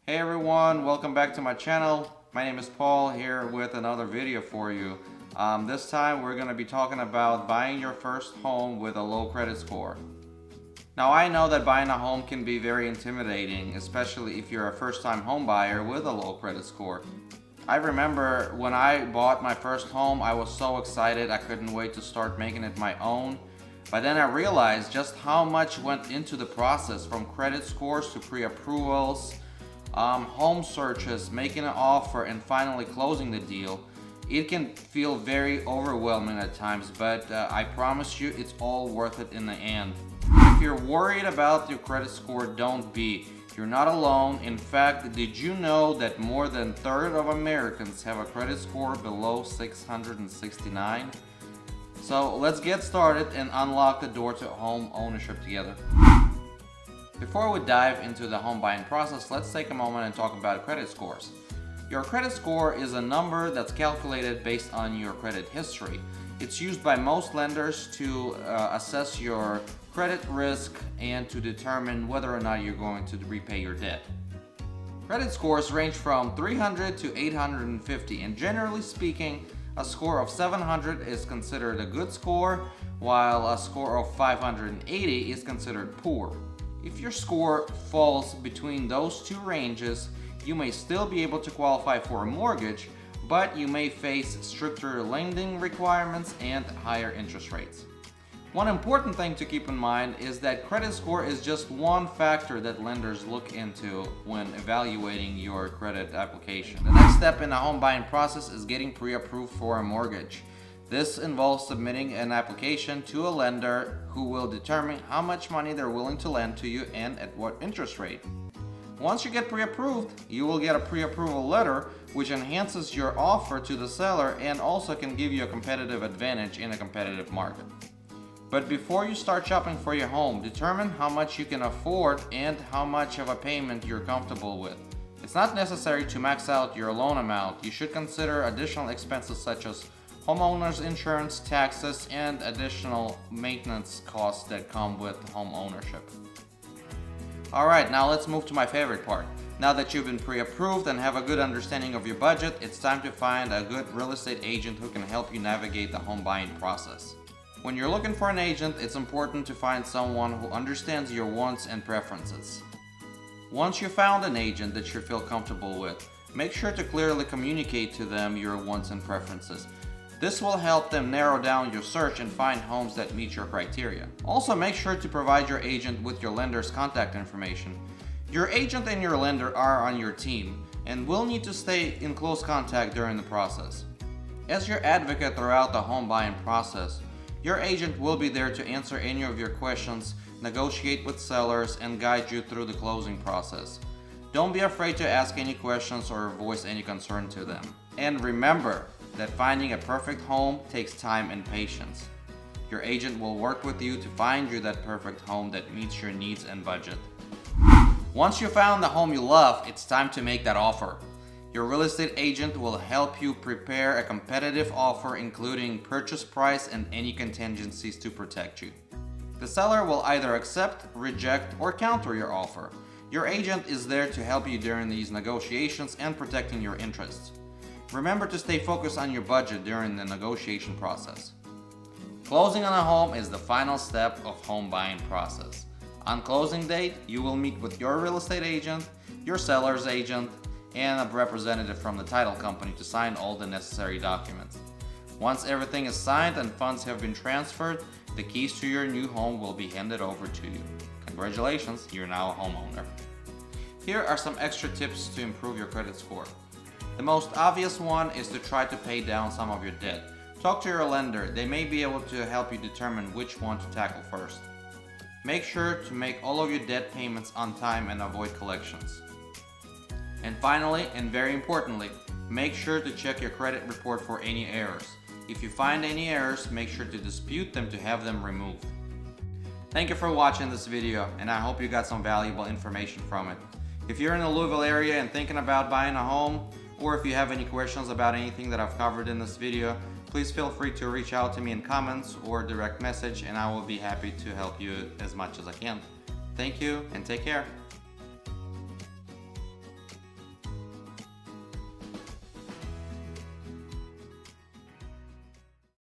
Hey everyone, welcome back to my channel. My name is Paul here with another video for you. This time we're going to be talking about buying your first home with a low credit score. Now I know that buying a home can be very intimidating, especially if you're a first-time home buyer with a low credit score. I remember when I bought my first home, I was so excited I couldn't wait to start making it my own. But then I realized just how much went into the process, from credit scores to pre-approvals, home searches, making an offer, and finally closing the deal. It can feel very overwhelming at times, but I promise you it's all worth it in the end. If you're worried about your credit score, don't be. You're not alone. In fact, did you know that more than a third of Americans have a credit score below 669? So let's get started and unlock the door to home ownership together. Before we dive into the home buying process, let's take a moment and talk about credit scores. Your credit score is a number that's calculated based on your credit history. It's used by most lenders to assess your credit risk and to determine whether or not you're going to repay your debt. Credit scores range from 300 to 850, and generally speaking, a score of 700 is considered a good score, while a score of 580 is considered poor. If your score falls between those two ranges, you may still be able to qualify for a mortgage, but you may face stricter lending requirements and higher interest rates. One important thing to keep in mind is that credit score is just one factor that lenders look into when evaluating your credit application. The next step in the home buying process is getting pre-approved for a mortgage. This involves submitting an application to a lender who will determine how much money they're willing to lend to you and at what interest rate. Once you get pre-approved, you will get a pre-approval letter which enhances your offer to the seller and also can give you a competitive advantage in a competitive market. But before you start shopping for your home, determine how much you can afford and how much of a payment you're comfortable with. It's not necessary to max out your loan amount. You should consider additional expenses such as homeowners insurance, taxes, and additional maintenance costs that come with home ownership. Alright, now let's move to my favorite part. Now that you've been pre-approved and have a good understanding of your budget, it's time to find a good real estate agent who can help you navigate the home buying process. When you're looking for an agent, it's important to find someone who understands your wants and preferences. Once you've found an agent that you feel comfortable with, make sure to clearly communicate to them your wants and preferences. This will help them narrow down your search and find homes that meet your criteria. Also, make sure to provide your agent with your lender's contact information. Your agent and your lender are on your team and will need to stay in close contact during the process. As your advocate throughout the home buying process, your agent will be there to answer any of your questions, negotiate with sellers, and guide you through the closing process. Don't be afraid to ask any questions or voice any concern to them. And remember that finding a perfect home takes time and patience. Your agent will work with you to find you that perfect home that meets your needs and budget. Once you found the home you love, it's time to make that offer. Your real estate agent will help you prepare a competitive offer, including purchase price and any contingencies to protect you. The seller will either accept, reject, or counter your offer. Your agent is there to help you during these negotiations and protecting your interests. Remember to stay focused on your budget during the negotiation process. Closing on a home is the final step of home buying process. On closing date, you will meet with your real estate agent, your seller's agent, and a representative from the title company to sign all the necessary documents. Once everything is signed and funds have been transferred, the keys to your new home will be handed over to you. Congratulations, you're now a homeowner. Here are some extra tips to improve your credit score. The most obvious one is to try to pay down some of your debt. Talk to your lender. They may be able to help you determine which one to tackle first. Make sure to make all of your debt payments on time and avoid collections. And finally, and very importantly, make sure to check your credit report for any errors. If you find any errors, make sure to dispute them to have them removed. Thank you for watching this video, and I hope you got some valuable information from it. If you're in the Louisville area and thinking about buying a home, or if you have any questions about anything that I've covered in this video, please feel free to reach out to me in comments or direct message, and I will be happy to help you as much as I can. Thank you and take care.